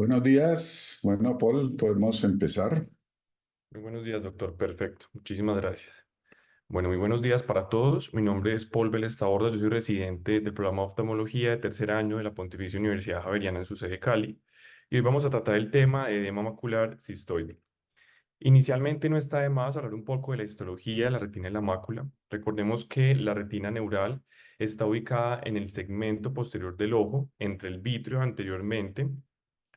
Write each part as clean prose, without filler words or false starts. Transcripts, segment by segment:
Buenos días. Bueno, Paul, podemos empezar. Muy buenos días, doctor. Perfecto. Muchísimas gracias. Bueno, muy buenos días para todos. Mi nombre es Paul Vélez Taborda. Yo soy residente del programa de oftalmología de tercer año de la Pontificia Universidad Javeriana en su sede Cali. Y hoy vamos a tratar el tema de edema macular cistoide. Inicialmente no está de más hablar un poco de la histología de la retina y la mácula. Recordemos que la retina neural está ubicada en el segmento posterior del ojo, entre el vítreo anteriormente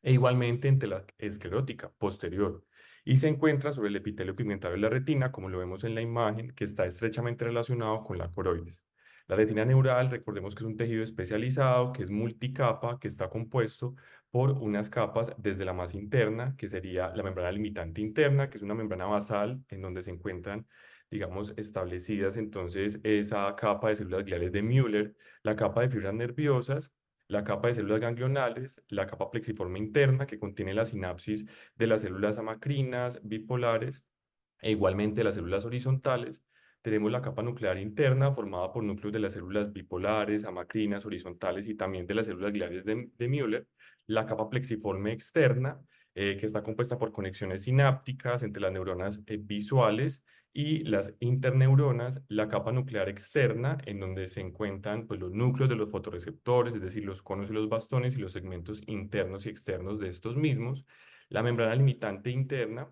e igualmente entre la esclerótica posterior, y se encuentra sobre el epitelio pigmentario de la retina, como lo vemos en la imagen, que está estrechamente relacionado con la coroides. La retina neural, recordemos que es un tejido especializado, que es multicapa, que está compuesto por unas capas desde la más interna, que sería la membrana limitante interna, que es una membrana basal en donde se encuentran, digamos, establecidas entonces esa capa de células gliales de Müller, la capa de fibras nerviosas, la capa de células ganglionales, la capa plexiforme interna que contiene la sinapsis de las células amacrinas, bipolares, e igualmente las células horizontales. Tenemos la capa nuclear interna formada por núcleos de las células bipolares, amacrinas, horizontales y también de las células gliales de Müller. La capa plexiforme externa, que está compuesta por conexiones sinápticas entre las neuronas visuales y las interneuronas, la capa nuclear externa, en donde se encuentran pues, los núcleos de los fotorreceptores, es decir, los conos y los bastones y los segmentos internos y externos de estos mismos, la membrana limitante interna,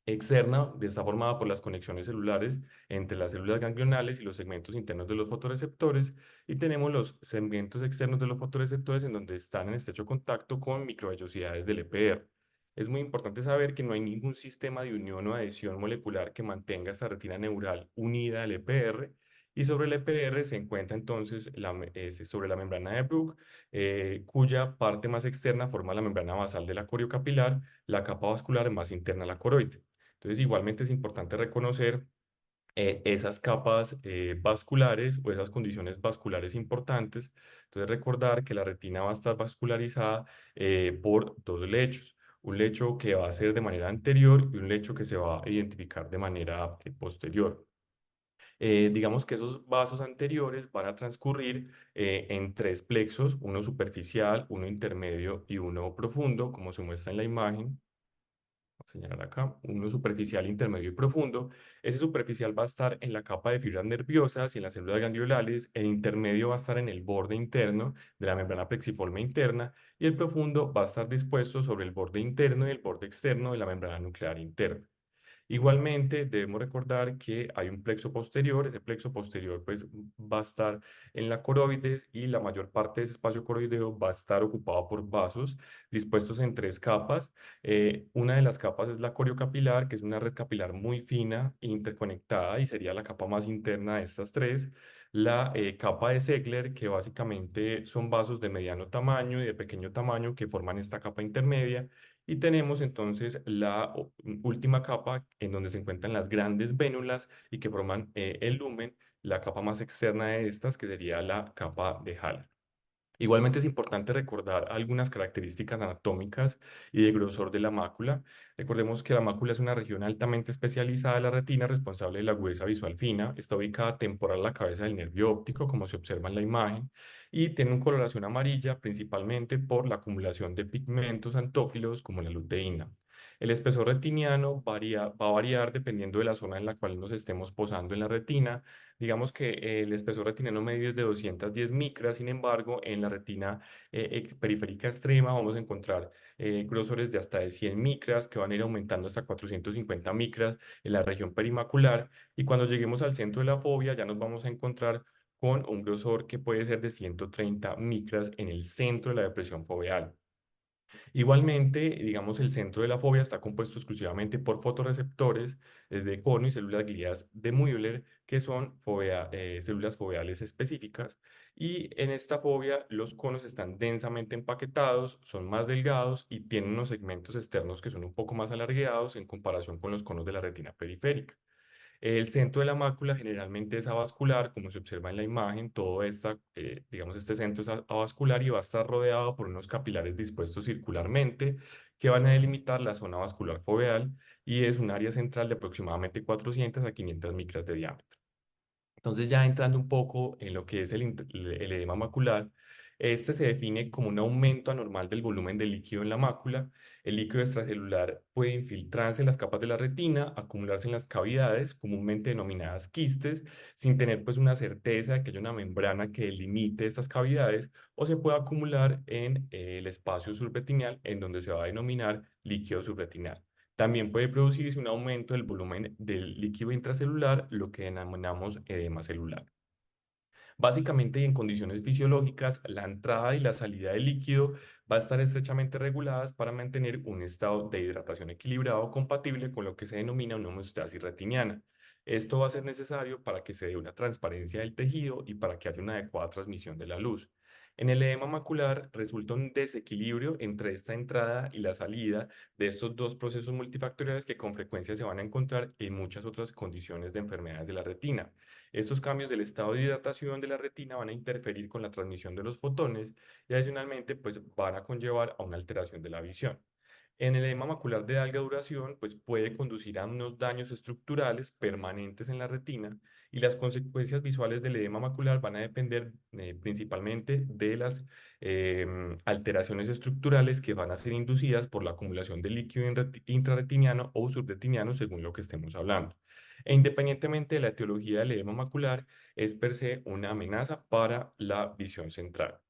externa, está formada por las conexiones celulares entre las células ganglionales y los segmentos internos de los fotorreceptores, y tenemos los segmentos externos de los fotorreceptores en donde están en estrecho contacto con microvellosidades del EPR. Es muy importante saber que no hay ningún sistema de unión o adhesión molecular que mantenga esta retina neural unida al EPR, y sobre el EPR se encuentra entonces sobre la membrana de Bruch, cuya parte más externa forma la membrana basal de la coriocapilar, la capa vascular más interna a la coroide. Entonces, igualmente es importante reconocer esas capas vasculares o esas condiciones vasculares importantes. Entonces, recordar que la retina va a estar vascularizada por dos lechos. Un lecho que va a ser de manera anterior y un lecho que se va a identificar de manera posterior. Digamos que esos vasos anteriores van a transcurrir en tres plexos, uno superficial, uno intermedio y uno profundo, como se muestra en la imagen. Voy a señalar acá, uno superficial, intermedio y profundo. Ese superficial va a estar en la capa de fibras nerviosas y en las células ganglionales, el intermedio va a estar en el borde interno de la membrana plexiforme interna y el profundo va a estar dispuesto sobre el borde interno y el borde externo de la membrana nuclear interna. Igualmente, debemos recordar que hay un plexo posterior. Ese plexo posterior pues, va a estar en la coroides y la mayor parte de ese espacio coroideo va a estar ocupado por vasos dispuestos en tres capas. Una de las capas es la coriocapilar, que es una red capilar muy fina e interconectada y sería la capa más interna de estas tres. La capa de Segler, que básicamente son vasos de mediano tamaño y de pequeño tamaño que forman esta capa intermedia. Y tenemos entonces la última capa en donde se encuentran las grandes vénulas y que forman el lumen, la capa más externa de estas, que sería la capa de Haller. Igualmente es importante recordar algunas características anatómicas y de grosor de la mácula. Recordemos que la mácula es una región altamente especializada de la retina responsable de la agudeza visual fina. Está ubicada temporal a la cabeza del nervio óptico, como se observa en la imagen, y tiene una coloración amarilla principalmente por la acumulación de pigmentos antófilos como la luteína. El espesor retiniano va a variar dependiendo de la zona en la cual nos estemos posando en la retina. Digamos que el espesor retiniano medio es de 210 micras, sin embargo, en la retina periférica extrema vamos a encontrar grosores de hasta de 100 micras que van a ir aumentando hasta 450 micras en la región perimacular, y cuando lleguemos al centro de la fobia ya nos vamos a encontrar con un grosor que puede ser de 130 micras en el centro de la depresión foveal. Igualmente, digamos, el centro de la fobia está compuesto exclusivamente por fotorreceptores de cono y células glías de Müller, que son células foveales específicas. Y en esta fobia, los conos están densamente empaquetados, son más delgados y tienen unos segmentos externos que son un poco más alargados en comparación con los conos de la retina periférica. El centro de la mácula generalmente es avascular, como se observa en la imagen. Todo digamos, este centro es avascular y va a estar rodeado por unos capilares dispuestos circularmente que van a delimitar la zona vascular foveal, y es un área central de aproximadamente 400 a 500 micras de diámetro. Entonces, ya entrando un poco en lo que es el edema macular, Este se define como un aumento anormal del volumen del líquido en la mácula. El líquido extracelular puede infiltrarse en las capas de la retina, acumularse en las cavidades, comúnmente denominadas quistes, sin tener pues una certeza de que haya una membrana que delimite estas cavidades, o se puede acumular en el espacio subretinial, en donde se va a denominar líquido subretinal. También puede producirse un aumento del volumen del líquido intracelular, lo que denominamos edema celular. Básicamente, y en condiciones fisiológicas, la entrada y la salida del líquido va a estar estrechamente reguladas para mantener un estado de hidratación equilibrado compatible con lo que se denomina una homeostasis retiniana. Esto va a ser necesario para que se dé una transparencia del tejido y para que haya una adecuada transmisión de la luz. En el edema macular resulta un desequilibrio entre esta entrada y la salida de estos dos procesos multifactoriales que con frecuencia se van a encontrar en muchas otras condiciones de enfermedades de la retina. Estos cambios del estado de hidratación de la retina van a interferir con la transmisión de los fotones y adicionalmente pues van a conllevar a una alteración de la visión. En el edema macular de larga duración, pues puede conducir a unos daños estructurales permanentes en la retina y las consecuencias visuales del edema macular van a depender principalmente de las alteraciones estructurales que van a ser inducidas por la acumulación de líquido intrarretiniano o subretiniano según lo que estemos hablando. E independientemente de la etiología del edema macular, es per se una amenaza para la visión central.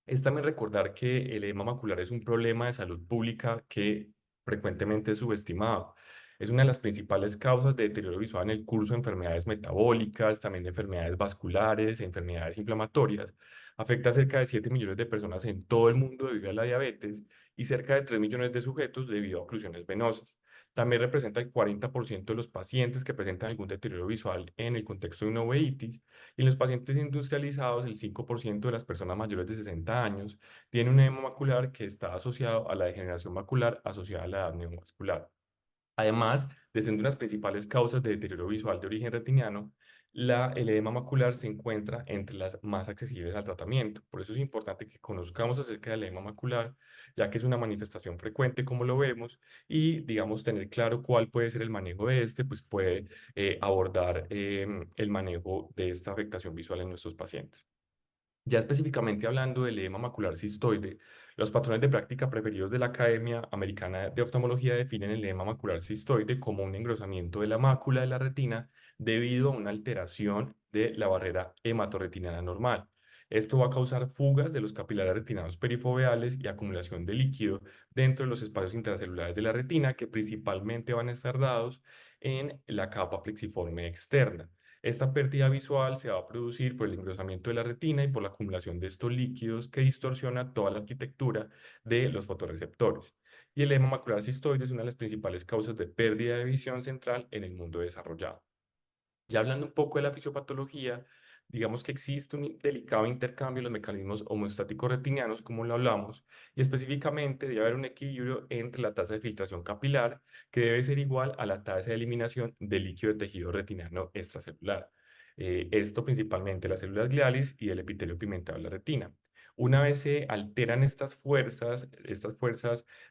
Es también recordar que el edema macular es un problema de salud pública que frecuentemente es subestimado. Es una de las principales causas de deterioro visual en el curso de enfermedades metabólicas, también de enfermedades vasculares, enfermedades inflamatorias. Afecta a cerca de 7 millones de personas en todo el mundo debido a la diabetes y cerca de 3 millones de sujetos debido a oclusiones venosas. También representa el 40% de los pacientes que presentan algún deterioro visual en el contexto de una uveitis y en los pacientes industrializados, el 5% de las personas mayores de 60 años tiene un edema macular que está asociado a la degeneración macular asociada a la edad neovascular. Además de ser una de las principales causas de deterioro visual de origen retiniano, el edema macular se encuentra entre las más accesibles al tratamiento. Por eso es importante que conozcamos acerca del edema macular, ya que es una manifestación frecuente como lo vemos y, digamos, tener claro cuál puede ser el manejo de este, pues puede abordar el manejo de esta afectación visual en nuestros pacientes. Ya específicamente hablando del edema macular cistoide, los patrones de práctica preferidos de la Academia Americana de Oftalmología definen el edema macular cistoide como un engrosamiento de la mácula de la retina debido a una alteración de la barrera hematorretiniana normal. Esto va a causar fugas de los capilares retinados perifoveales y acumulación de líquido dentro de los espacios intracelulares de la retina que principalmente van a estar dados en la capa plexiforme externa. Esta pérdida visual se va a producir por el engrosamiento de la retina y por la acumulación de estos líquidos que distorsiona toda la arquitectura de los fotorreceptores. Y el edema macular cistoide es una de las principales causas de pérdida de visión central en el mundo desarrollado. Ya hablando un poco de la fisiopatología, digamos que existe un delicado intercambio de los mecanismos homeostáticos retinianos, como lo hablamos, y específicamente debe haber un equilibrio entre la tasa de filtración capilar, que debe ser igual a la tasa de eliminación del líquido de tejido retiniano extracelular. Esto principalmente las células gliales y el epitelio pigmentado de la retina. Una vez se alteran estas fuerzas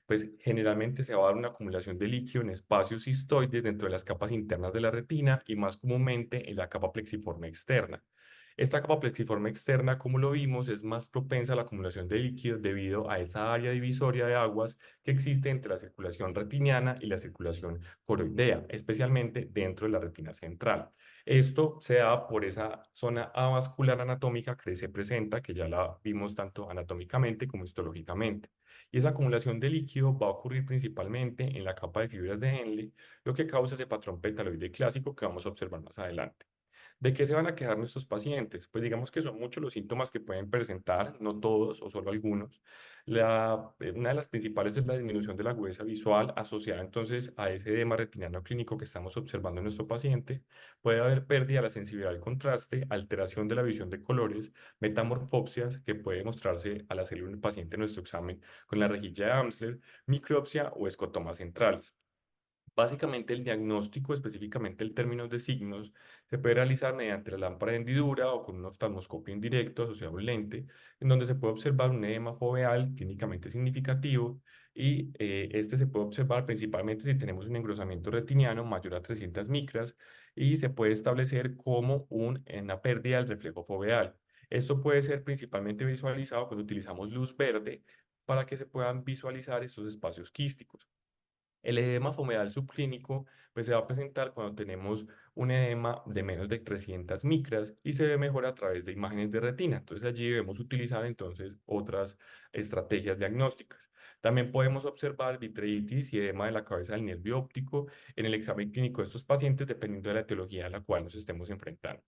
pues generalmente se va a dar una acumulación de líquido en espacios cistoides dentro de las capas internas de la retina y más comúnmente en la capa plexiforme externa. Esta capa plexiforme externa, como lo vimos, es más propensa a la acumulación de líquido debido a esa área divisoria de aguas que existe entre la circulación retiniana y la circulación coroidea, especialmente dentro de la retina central. Esto se da por esa zona avascular anatómica que se presenta, que ya la vimos tanto anatómicamente como histológicamente. Y esa acumulación de líquido va a ocurrir principalmente en la capa de fibras de Henle, lo que causa ese patrón petaloide clásico que vamos a observar más adelante. ¿De qué se van a quejar nuestros pacientes? Pues digamos que son muchos los síntomas que pueden presentar, no todos o solo algunos. Una de las principales es la disminución de la agudeza visual asociada entonces a ese edema retiniano clínico que estamos observando en nuestro paciente. Puede haber pérdida de la sensibilidad al contraste, alteración de la visión de colores, metamorfopsias que puede mostrarse al hacerle un paciente nuestro examen con la rejilla de Amsler, micropsia o escotomas centrales. Básicamente el diagnóstico, específicamente el término de signos, se puede realizar mediante la lámpara de hendidura o con un oftalmoscopio indirecto asociado a un lente, en donde se puede observar un edema foveal clínicamente significativo y este se puede observar principalmente si tenemos un engrosamiento retiniano mayor a 300 micras y se puede establecer como una pérdida del reflejo foveal. Esto puede ser principalmente visualizado cuando utilizamos luz verde para que se puedan visualizar estos espacios quísticos. El edema fomeal subclínico pues, se va a presentar cuando tenemos un edema de menos de 300 micras y se ve mejor a través de imágenes de retina. Entonces allí debemos utilizar entonces otras estrategias diagnósticas. También podemos observar vitreitis y edema de la cabeza del nervio óptico en el examen clínico de estos pacientes dependiendo de la etiología a la cual nos estemos enfrentando.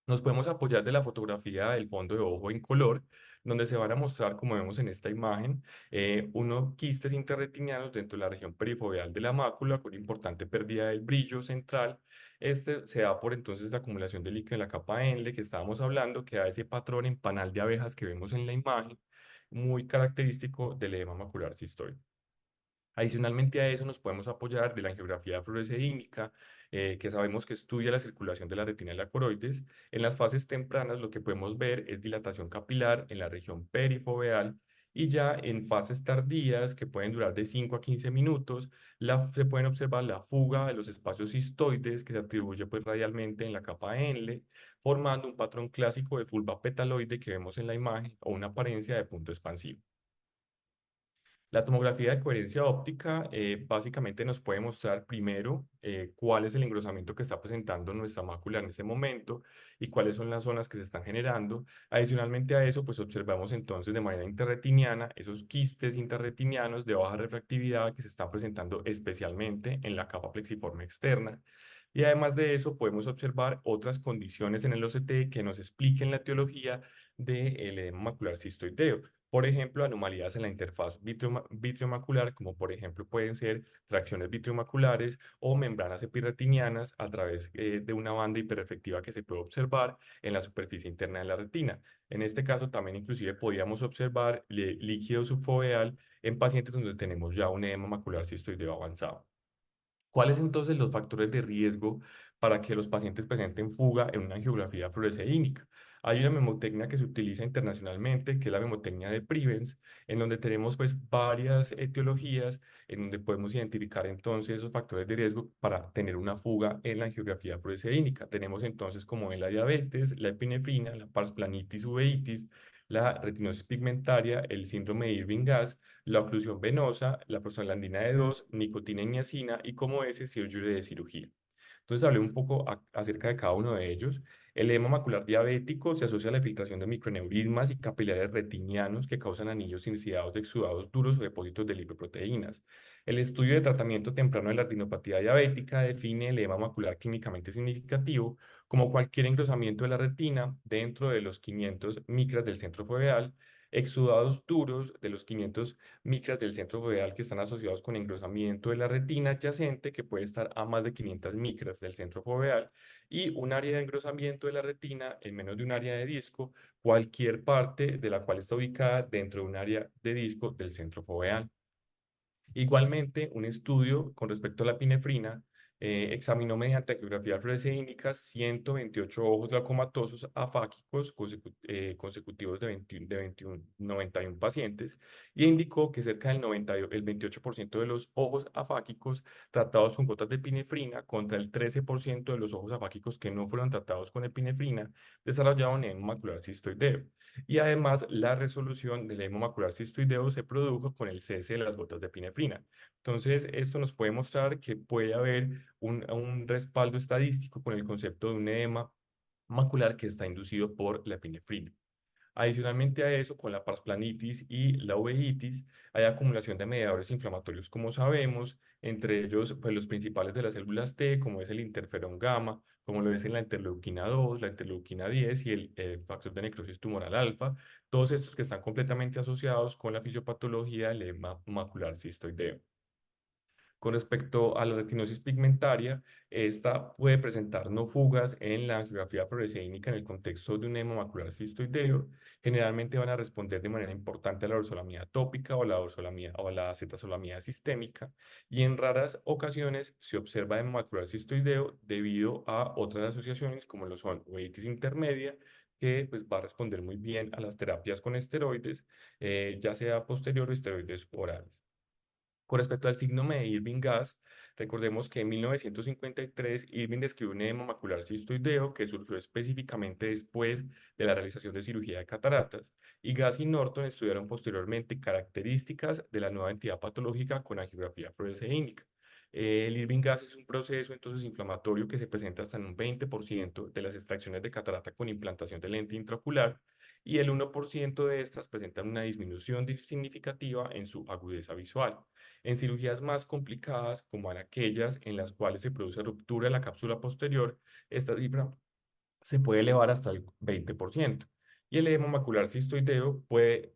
Nos podemos apoyar de la fotografía del fondo de ojo en color, donde se van a mostrar, como vemos en esta imagen, unos quistes interretinianos dentro de la región perifoveal de la mácula con importante pérdida del brillo central. Este se da por entonces la acumulación de líquido en la capa Enle que estábamos hablando, que da ese patrón en panal de abejas que vemos en la imagen, muy característico del edema macular cistoide. Adicionalmente a eso nos podemos apoyar de la angiografía fluoresceínica, que sabemos que estudia la circulación de la retina y la coroides. En las fases tempranas lo que podemos ver es dilatación capilar en la región perifoveal y ya en fases tardías, que pueden durar de 5 a 15 minutos, se pueden observar la fuga de los espacios cistoides que se atribuye pues radialmente en la capa Enle, formando un patrón clásico de fulva petaloide que vemos en la imagen o una apariencia de punto expansivo. La tomografía de coherencia óptica básicamente nos puede mostrar primero cuál es el engrosamiento que está presentando nuestra mácula en ese momento y cuáles son las zonas que se están generando. Adicionalmente a eso, pues observamos entonces de manera interretiniana esos quistes interretinianos de baja refractividad que se están presentando especialmente en la capa plexiforme externa. Y además de eso, podemos observar otras condiciones en el OCT que nos expliquen la etiología del edema macular cistoideo. Por ejemplo, anomalías en la interfaz vitriomacular, como por ejemplo pueden ser tracciones vitriomaculares o membranas epirretinianas a través de una banda hiperreflectiva que se puede observar en la superficie interna de la retina. En este caso, también inclusive podríamos observar líquido subfoveal en pacientes donde tenemos ya un edema macular cistoideo avanzado. ¿Cuáles entonces los factores de riesgo para que los pacientes presenten fuga en una angiografía fluoresceínica? Hay una memotecnia que se utiliza internacionalmente, que es la memotecnia de Prevens, en donde tenemos pues varias etiologías, en donde podemos identificar entonces esos factores de riesgo para tener una fuga en la angiografía fluoresceínica. Tenemos entonces como en la diabetes, la epinefrina, la parsplanitis uveitis, la retinosis pigmentaria, el síndrome de Irving-Gass, la oclusión venosa, la prostaglandina de 2, nicotina y niacina y como ese, surgery de cirugía. Entonces hablé un poco acerca de cada uno de ellos. El edema macular diabético se asocia a la filtración de microneurismas y capilares retinianos que causan anillos iniciados de exudados duros o depósitos de lipoproteínas. El estudio de tratamiento temprano de la retinopatía diabética define el edema macular clínicamente significativo como cualquier engrosamiento de la retina dentro de los 500 micras del centro foveal, exudados duros de los 500 micras del centro foveal que están asociados con engrosamiento de la retina adyacente que puede estar a más de 500 micras del centro foveal y un área de engrosamiento de la retina en menos de un área de disco, cualquier parte de la cual está ubicada dentro de un área de disco del centro foveal. Igualmente, un estudio con respecto a la epinefrina examinó mediante angiografía fluoresceínica 128 ojos glaucomatosos afáquicos consecutivos de 91 pacientes y indicó que cerca del 28% de los ojos afáquicos tratados con gotas de epinefrina contra el 13% de los ojos afáquicos que no fueron tratados con epinefrina desarrollaban edema macular cistoideo. Y además, la resolución del edema macular cistoideo se produjo con el cese de las gotas de epinefrina. Entonces, esto nos puede mostrar que puede haber un respaldo estadístico con el concepto de un edema macular que está inducido por la epinefrina. Adicionalmente a eso, con la parsplanitis y la uveitis, hay acumulación de mediadores inflamatorios, como sabemos, entre ellos pues, los principales de las células T, como es el interferón gamma, como lo es en la interleuquina 2, la interleuquina 10 y el factor de necrosis tumoral alfa, todos estos que están completamente asociados con la fisiopatología del edema macular cistoideo. Con respecto a la retinosis pigmentaria, esta puede presentar no fugas en la angiografía fluoresceínica en el contexto de un edema macular cistoideo. Generalmente van a responder de manera importante a la dorsolamía tópica o la dorsolamía o la acetazolamida sistémica y en raras ocasiones se observa edema macular cistoideo debido a otras asociaciones como lo son uveitis intermedia que pues, va a responder muy bien a las terapias con esteroides, ya sea posterior o esteroides orales. Con respecto al síndrome de Irving-Gass, recordemos que en 1953 Irving describió un edema macular cistoideo que surgió específicamente después de la realización de cirugía de cataratas, y Gass y Norton estudiaron posteriormente características de la nueva entidad patológica con angiografía fluoresceínica. El Irving-Gass es un proceso entonces inflamatorio que se presenta hasta en un 20% de las extracciones de catarata con implantación de lente intraocular, y el 1% de estas presentan una disminución significativa en su agudeza visual. En cirugías más complicadas, como en aquellas en las cuales se produce ruptura de la cápsula posterior, esta cifra se puede elevar hasta el 20%. Y el edema macular cistoideo puede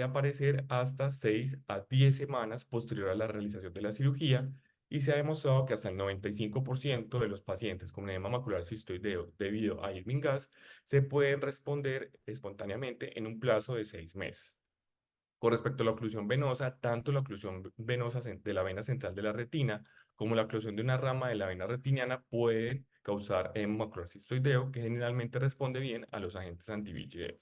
aparecer hasta 6 a 10 semanas posterior a la realización de la cirugía, y se ha demostrado que hasta el 95% de los pacientes con edema macular cistoideo debido a Irving-Gass se pueden responder espontáneamente en un plazo de 6 meses. Con respecto a la oclusión venosa, tanto la oclusión venosa de la vena central de la retina como la oclusión de una rama de la vena retiniana pueden causar macular cistoideo, que generalmente responde bien a los agentes anti-VEGF.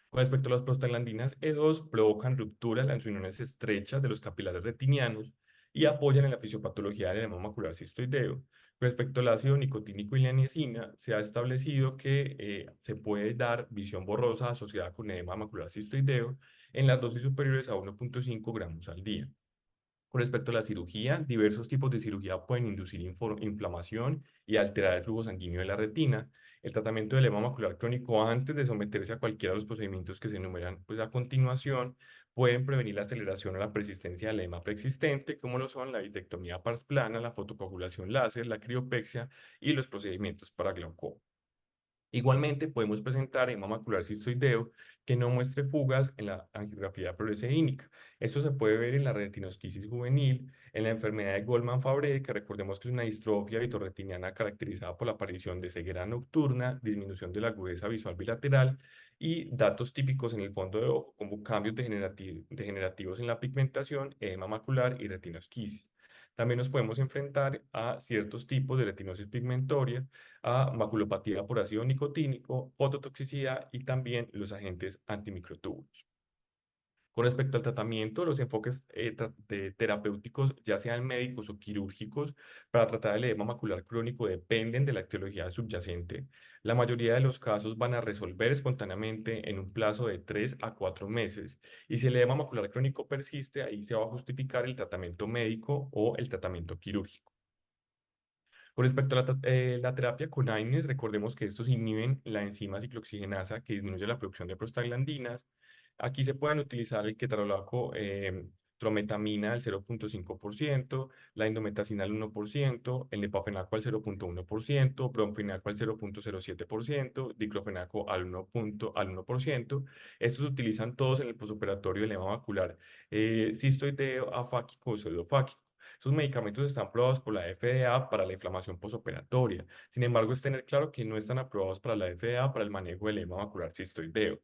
Con respecto a las prostaglandinas E2, provocan ruptura de las uniones estrechas de los capilares retinianos y apoyan en la fisiopatología del edema macular cistoideo. Respecto al ácido nicotínico y la niacina, se ha establecido que se puede dar visión borrosa asociada con edema macular cistoideo en las dosis superiores a 1,5 gramos al día. Con respecto a la cirugía, diversos tipos de cirugía pueden inducir inflamación y alterar el flujo sanguíneo de la retina. El tratamiento del edema macular crónico antes de someterse a cualquiera de los procedimientos que se enumeran pues, a continuación pueden prevenir la aceleración o la persistencia del edema preexistente, como lo son la vitrectomía pars plana, la fotocoagulación láser, la criopexia y los procedimientos para glaucoma. Igualmente, podemos presentar edema macular cistoideo que no muestre fugas en la angiografía fluoresceínica. Esto se puede ver en la retinosquisis juvenil, en la enfermedad de Goldman-Fabry, que recordemos que es una distrofia vitorretiniana caracterizada por la aparición de ceguera nocturna, disminución de la agudeza visual bilateral y datos típicos en el fondo de ojo, como cambios degenerativos en la pigmentación, edema macular y retinosquisis. También nos podemos enfrentar a ciertos tipos de retinosis pigmentoria, a maculopatía por ácido nicotínico, fototoxicidad y también los agentes antimicrotubulos. Con respecto al tratamiento, los enfoques terapéuticos, ya sean médicos o quirúrgicos, para tratar el edema macular crónico dependen de la etiología subyacente. La mayoría de los casos van a resolver espontáneamente en un plazo de 3 a 4 meses. Y si el edema macular crónico persiste, ahí se va a justificar el tratamiento médico o el tratamiento quirúrgico. Con respecto a la terapia con AINES, recordemos que estos inhiben la enzima ciclooxigenasa que disminuye la producción de prostaglandinas. Aquí se pueden utilizar el ketorolaco, trometamina al 0,5%, la indometacina al 1%, el nepafenaco al 0,1%, bromfenaco al 0,07%, diclofenaco al 1%. Estos se utilizan todos en el posoperatorio del edema macular cistoideo, afáquico o pseudofáquico. Esos medicamentos están aprobados por la FDA para la inflamación posoperatoria. Sin embargo, es tener claro que no están aprobados para la FDA para el manejo del edema macular cistoideo.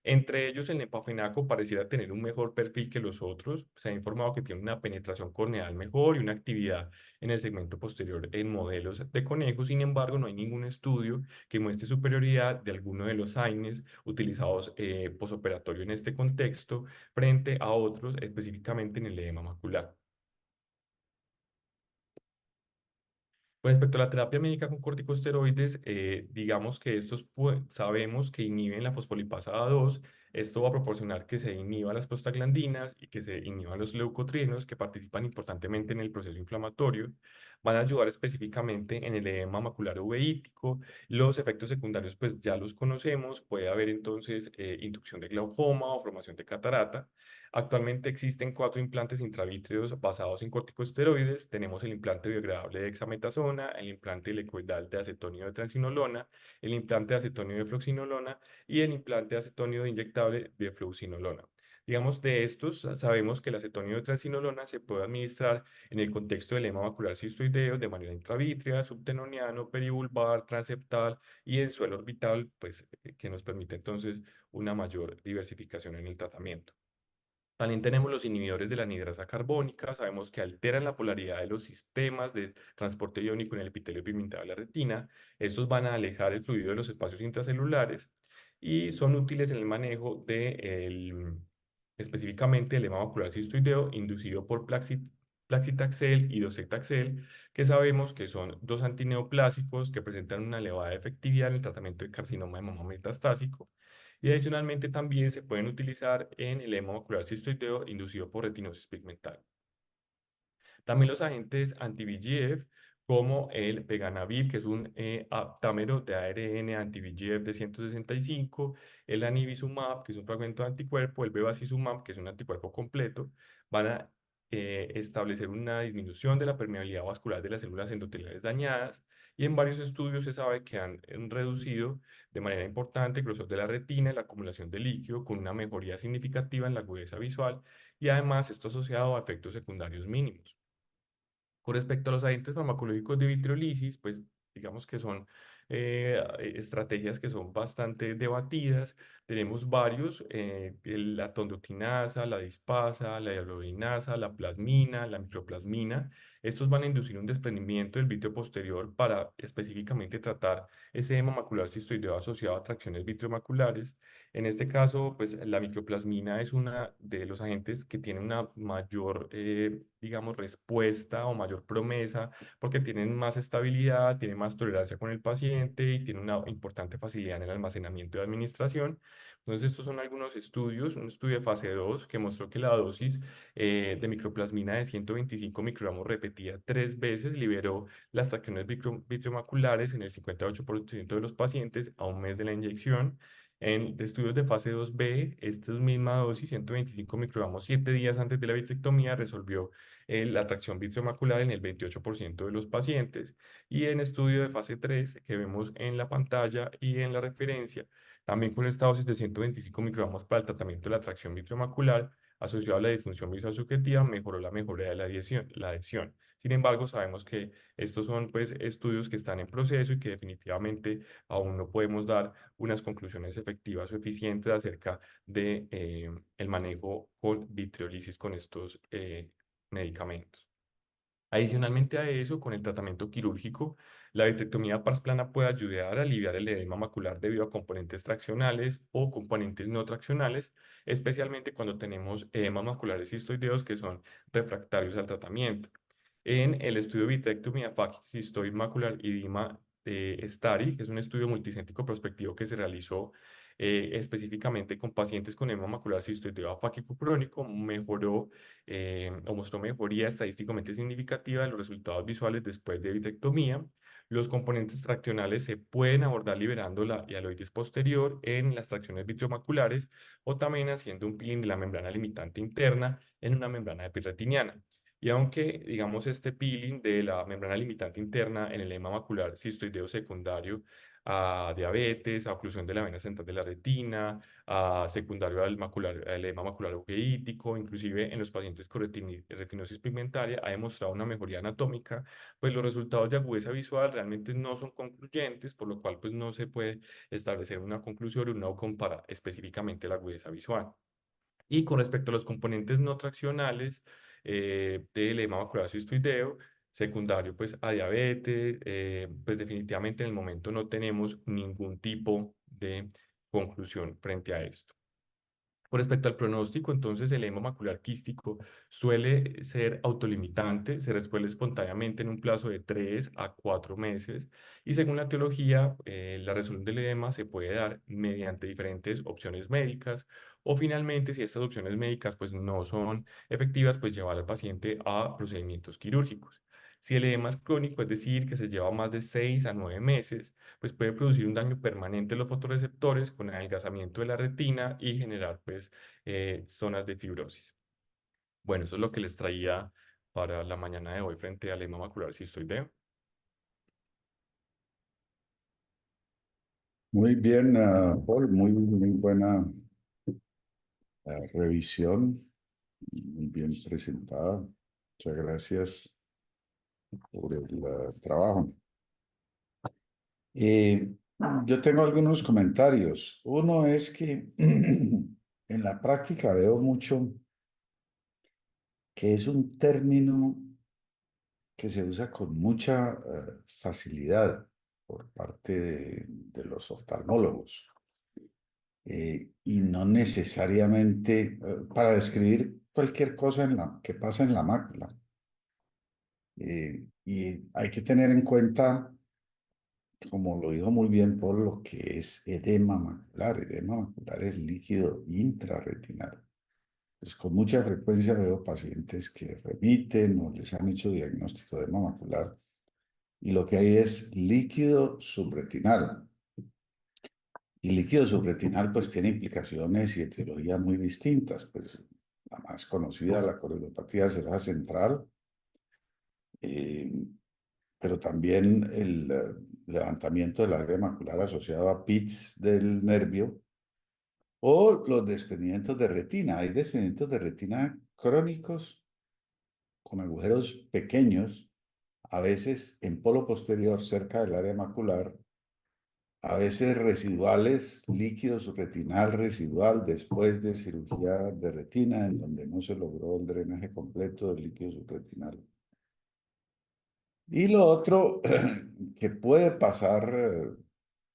Entre ellos, el nepafenaco pareciera tener un mejor perfil que los otros. Se ha informado que tiene una penetración corneal mejor y una actividad en el segmento posterior en modelos de conejos. Sin embargo, no hay ningún estudio que muestre superioridad de alguno de los AINES utilizados posoperatorio en este contexto frente a otros, específicamente en el edema macular. Con respecto a la terapia médica con corticosteroides, digamos que estos sabemos que inhiben la fosfolipasa A2. Esto va a proporcionar que se inhiban las prostaglandinas y que se inhiban los leucotrienos que participan importantemente en el proceso inflamatorio. Van a ayudar específicamente en el edema macular uveítico. Los efectos secundarios pues ya los conocemos. Puede haber entonces inducción de glaucoma o formación de catarata. Actualmente existen 4 implantes intravítreos basados en corticosteroides. Tenemos el implante biodegradable de dexametasona, el implante helicoidal de acetonio de transinolona, el implante de acetonio de fluxinolona y el implante de acetonio inyectable de fluxinolona. Digamos, de estos sabemos que el acetonio de transinolona se puede administrar en el contexto del edema macular cistoideo de manera intravítrea, subtenoniano, perivulvar, transeptal y en suelo orbital, pues que nos permite entonces una mayor diversificación en el tratamiento. También tenemos los inhibidores de la anhidrasa carbónica. Sabemos que alteran la polaridad de los sistemas de transporte iónico en el epitelio pigmentado de la retina. Estos van a alejar el fluido de los espacios intracelulares y son útiles en el manejo del específicamente el edema macular cistoideo inducido por Plaxitaxel y Docetaxel, que sabemos que son dos antineoplásicos que presentan una elevada efectividad en el tratamiento de carcinoma de mama metastásico. Y adicionalmente también se pueden utilizar en el edema macular cistoideo inducido por retinosis pigmentaria. También los agentes anti-VEGF, como el Peganavir, que es un aptámero de ARN anti-VEGF de 165, el Ranibizumab, que es un fragmento de anticuerpo, el Bevacizumab, que es un anticuerpo completo, van a establecer una disminución de la permeabilidad vascular de las células endoteliales dañadas, y en varios estudios se sabe que han reducido de manera importante el grosor de la retina y la acumulación de líquido, con una mejoría significativa en la agudeza visual, y además esto asociado a efectos secundarios mínimos. Con respecto a los agentes farmacológicos de vitriolisis, pues digamos que son estrategias que son bastante debatidas. Tenemos varios, la tondotinasa, la dispasa, la hyaluronidasa, la plasmina, la microplasmina. Estos van a inducir un desprendimiento del vitrio posterior para específicamente tratar ese edema macular cistoideo asociado a tracciones vitromaculares. En este caso, pues la microplasmina es una de los agentes que tiene una mayor, digamos, respuesta o mayor promesa porque tienen más estabilidad, tienen más tolerancia con el paciente y tienen una importante facilidad en el almacenamiento y administración. Entonces, estos son algunos estudios. Un estudio de fase 2 que mostró que la dosis de microplasmina de 125 microgramos repetida 3 veces liberó las tracciones vitromaculares en el 58% de los pacientes a un mes de la inyección. En estudios de fase 2b, esta misma dosis, 125 microgramos 7 días antes de la vitrectomía, resolvió la atracción vitriomacular en el 28% de los pacientes. Y en estudio de fase 3, que vemos en la pantalla y en la referencia, también con esta dosis de 125 microgramos para el tratamiento de la atracción vitriomacular, asociado a la disfunción visual subjetiva, mejoró la mejoría de la adhesión. Sin embargo, sabemos que estos son pues estudios que están en proceso y que definitivamente aún no podemos dar unas conclusiones efectivas o eficientes acerca de el manejo con vitriolisis con estos medicamentos. Adicionalmente a eso, con el tratamiento quirúrgico, la vitrectomía parsplana puede ayudar a aliviar el edema macular debido a componentes traccionales o componentes no traccionales, especialmente cuando tenemos edemas maculares cistoideos que son refractarios al tratamiento. En el estudio Vitrectomía Cistoid Macular Edema de STARI, que es un estudio multicéntrico prospectivo que se realizó específicamente con pacientes con edema macular cistoideo afáquico crónico, mejoró o mostró mejoría estadísticamente significativa de los resultados visuales después de vitrectomía. Los componentes traccionales se pueden abordar liberando la hialoides posterior en las tracciones vitromaculares o también haciendo un peeling de la membrana limitante interna en una membrana epirretiniana. Y aunque, digamos, este peeling de la membrana limitante interna en el edema macular cistoideo secundario a diabetes, a oclusión de la vena central de la retina, a secundario al edema macular uveitíco, inclusive en los pacientes con retinosis pigmentaria, ha demostrado una mejoría anatómica, pues los resultados de agudeza visual realmente no son concluyentes, por lo cual pues no se puede establecer una conclusión o no comparar específicamente la agudeza visual. Y con respecto a los componentes no traccionales del edema macular cistoideo, secundario pues a diabetes, pues definitivamente en el momento no tenemos ningún tipo de conclusión frente a esto. Con respecto al pronóstico, entonces el edema macular quístico suele ser autolimitante, se resuelve espontáneamente en un plazo de 3 a 4 meses y según la etiología, la resolución del edema se puede dar mediante diferentes opciones médicas o finalmente si estas opciones médicas pues no son efectivas, pues llevar al paciente a procedimientos quirúrgicos. Si el edema es crónico, es decir, que se lleva más de 6 a 9 meses, pues puede producir un daño permanente en los fotorreceptores con adelgazamiento de la retina y generar pues zonas de fibrosis. Bueno, eso es lo que les traía para la mañana de hoy frente al edema macular cistoideo. Muy bien, Paul, muy buena revisión, muy bien presentada. Muchas gracias por el trabajo. Eh, yo tengo algunos comentarios. Uno es que en la práctica veo mucho que es un término que se usa con mucha facilidad por parte de los oftalmólogos. y no necesariamente para describir cualquier cosa que pasa en la mácula. Y hay que tener en cuenta, como lo dijo muy bien Paul, lo que es edema macular. Edema macular es líquido intrarretinal. Pues con mucha frecuencia veo pacientes que remiten o les han hecho diagnóstico de edema macular y lo que hay es líquido subretinal. Y líquido subretinal pues tiene implicaciones y etiologías muy distintas. Pues la más conocida, la coreopatía serosa central, eh, pero también el levantamiento del área macular asociado a PITS del nervio o los desprendimientos de retina. Hay desprendimientos de retina crónicos con agujeros pequeños, a veces en polo posterior cerca del área macular, a veces residuales, líquido subretinal residual después de cirugía de retina, en donde no se logró el drenaje completo del líquido subretinal. Y lo otro que puede pasar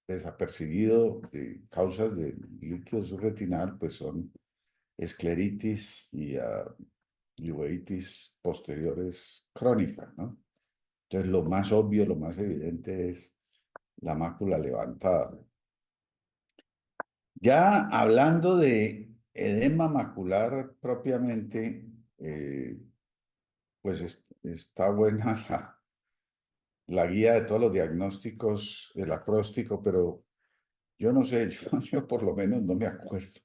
desapercibido de causas de líquido subretinal, pues son escleritis y uveitis posteriores crónica, ¿no? Entonces, lo más obvio, lo más evidente es la mácula levantada. Ya hablando de edema macular propiamente, pues está buena la guía de todos los diagnósticos del acróstico, pero yo no sé, yo por lo menos no me acuerdo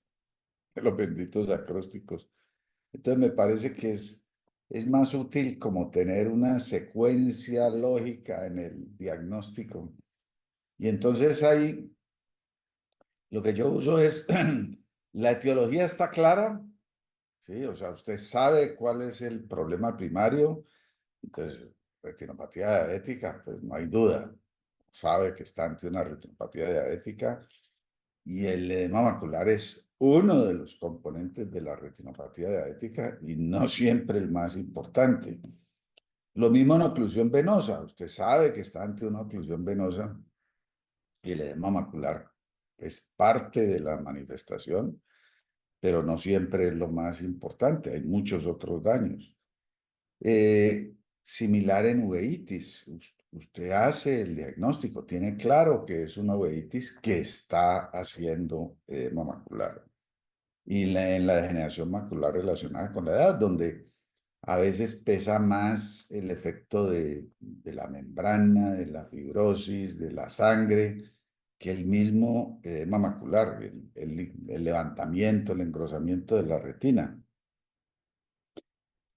de los benditos acrósticos. Entonces me parece que es más útil como tener una secuencia lógica en el diagnóstico. Y entonces ahí lo que yo uso es, la etiología está clara, ¿sí? O sea, usted sabe cuál es el problema primario, entonces retinopatía diabética, pues no hay duda, sabe que está ante una retinopatía diabética y el edema macular es uno de los componentes de la retinopatía diabética y no siempre el más importante. Lo mismo en oclusión venosa, usted sabe que está ante una oclusión venosa y el edema macular es parte de la manifestación, pero no siempre es lo más importante, hay muchos otros daños. Similar en uveitis, usted hace el diagnóstico, tiene claro que es una uveitis que está haciendo edema macular. Y en la degeneración macular relacionada con la edad, donde a veces pesa más el efecto de la membrana, de la fibrosis, de la sangre, que el mismo edema macular, el levantamiento, el engrosamiento de la retina.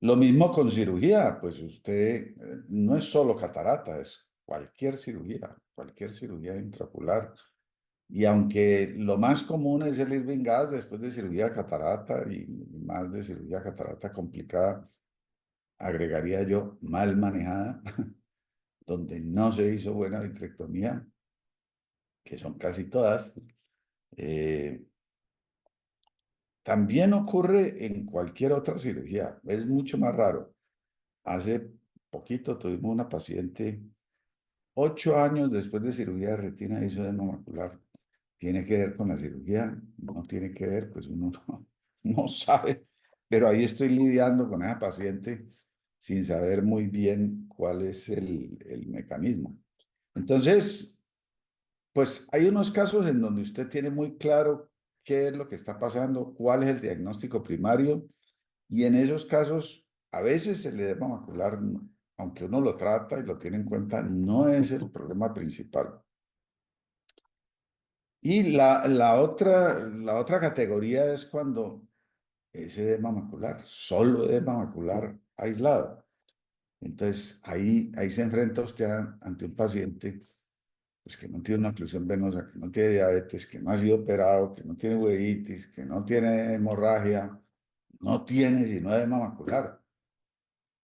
Lo mismo con cirugía, pues usted no es solo catarata, es cualquier cirugía intraocular. Y aunque lo más común es el Irving Gas después de cirugía de catarata y más de cirugía catarata complicada, agregaría yo mal manejada, donde no se hizo buena vitrectomía, que son casi todas. eh, También ocurre en cualquier otra cirugía, es mucho más raro. Hace poquito tuvimos una paciente, 8 años después de cirugía de retina hizo edema macular. ¿Tiene que ver con la cirugía? No tiene que ver, pues uno no sabe, pero ahí estoy lidiando con esa paciente sin saber muy bien cuál es el mecanismo. Entonces, pues hay unos casos en donde usted tiene muy claro qué es lo que está pasando, cuál es el diagnóstico primario, y en esos casos, a veces el edema macular, aunque uno lo trata y lo tiene en cuenta, no es el problema principal. Y la otra categoría es cuando es edema macular, solo edema macular aislado. Entonces, ahí se enfrenta usted ante un paciente pues, que no tiene una oclusión venosa, que no tiene diabetes, que no ha sido operado, que no tiene uveitis, que no tiene hemorragia, no tiene sino edema macular.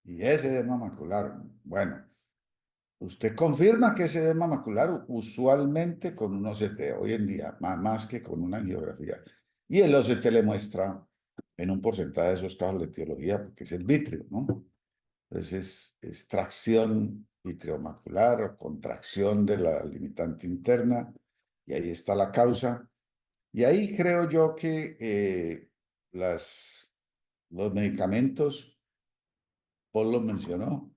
Y ese edema macular, bueno, usted confirma que ese edema macular usualmente con un OCT, hoy en día, más que con una angiografía. Y el OCT le muestra en un porcentaje de esos casos de etiología, porque es el vítreo, ¿no? Entonces es tracción vitreomacular, contracción de la limitante interna, y ahí está la causa. Y ahí creo yo que los medicamentos, Paul lo mencionó,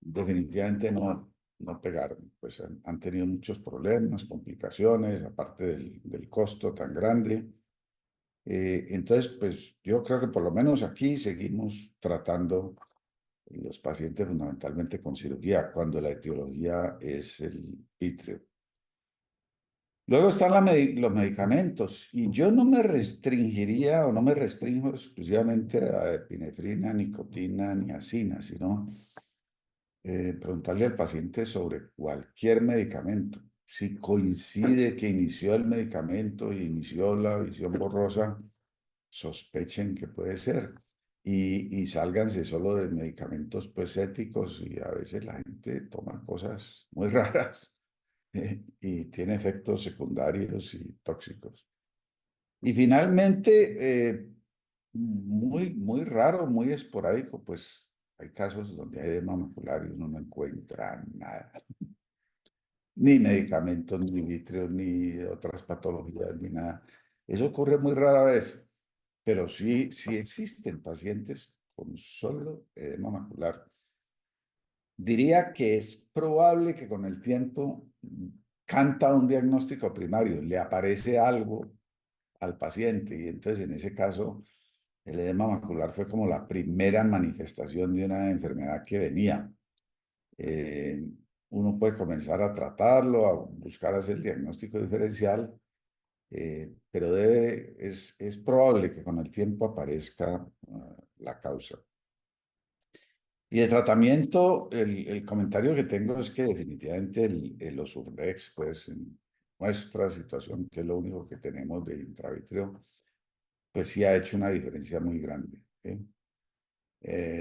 definitivamente no pegaron, pues han tenido muchos problemas, complicaciones, aparte del costo tan grande. Entonces, pues yo creo que por lo menos aquí seguimos tratando los pacientes fundamentalmente con cirugía, cuando la etiología es el vítreo. Luego están los medicamentos, y yo no me restringiría o no me restringo exclusivamente a epinefrina, nicotina, niacina, sino preguntarle al paciente sobre cualquier medicamento. Si coincide que inició el medicamento y inició la visión borrosa, sospechen que puede ser. Y sálganse solo de medicamentos pues éticos, y a veces la gente toma cosas muy raras y tiene efectos secundarios y tóxicos. Y finalmente, muy raro, muy esporádico, pues hay casos donde hay edema macular y uno no encuentra nada, ni medicamentos, ni vítreo, ni otras patologías, ni nada. Eso ocurre muy rara vez, pero sí existen pacientes con solo edema macular. Diría que es probable que con el tiempo canta un diagnóstico primario, le aparece algo al paciente, y entonces en ese caso el edema macular fue como la primera manifestación de una enfermedad que venía. Eh, Uno puede comenzar a tratarlo, a buscar hacer el diagnóstico diferencial, pero es probable que con el tiempo aparezca la causa. Y de tratamiento, el comentario que tengo es que definitivamente el Osurdex, pues en nuestra situación, que es lo único que tenemos de intravitrio, pues sí ha hecho una diferencia muy grande. ¿Sí?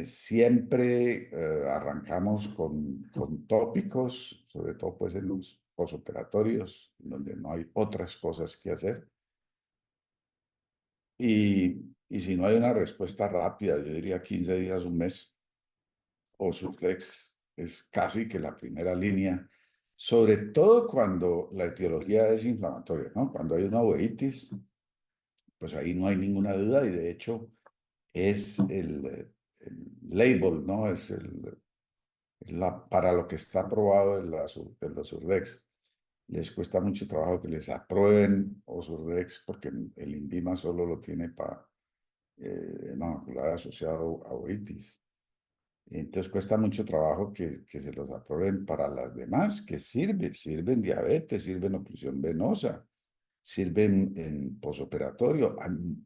Siempre arrancamos con tópicos, sobre todo pues en los posoperatorios, donde no hay otras cosas que hacer. Y si no hay una respuesta rápida, yo diría 15 días, un mes, o Suplex es casi que la primera línea, sobre todo cuando la etiología es inflamatoria, ¿no? Cuando hay una uveitis, pues ahí no hay ninguna duda, y de hecho es el label, ¿no? Para lo que está aprobado en los Urdex. Les cuesta mucho trabajo que les aprueben Osurdex, porque el INVIMA solo lo tiene para macular asociado a uveitis. Entonces cuesta mucho trabajo que se los aprueben para las demás, que sirven diabetes, sirven oclusión venosa, sirven en posoperatorio,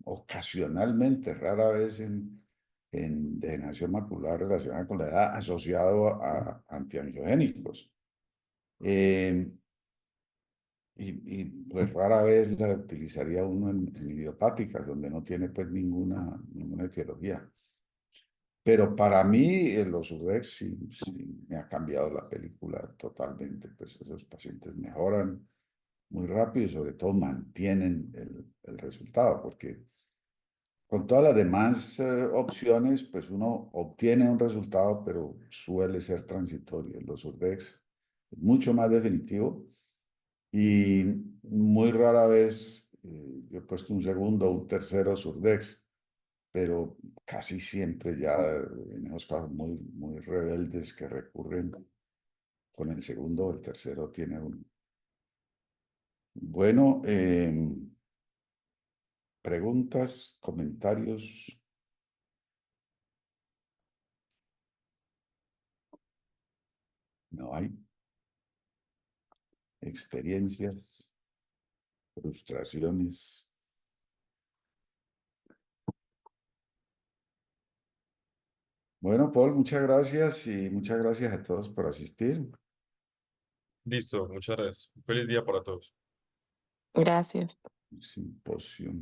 ocasionalmente, rara vez en degeneración macular relacionada con la edad, asociado a antiangiogénicos. Eh, pues rara vez la utilizaría uno en idiopáticas, donde no tiene pues ninguna etiología. Pero para mí, los Urdex sí me ha cambiado la película totalmente. Pues esos pacientes mejoran muy rápido y sobre todo mantienen el resultado, porque con todas las demás opciones, pues uno obtiene un resultado, pero suele ser transitorio. Los Urdex es mucho más definitivo, y muy rara vez yo he puesto un segundo o un tercero Surdex, pero casi siempre ya en esos casos muy rebeldes que recurren con el segundo o el tercero tiene uno. Bueno, preguntas, comentarios. No hay. Experiencias, frustraciones. Bueno, Paul, muchas gracias, y muchas gracias a todos por asistir. Listo, muchas gracias. Feliz día para todos. Gracias. Simposio.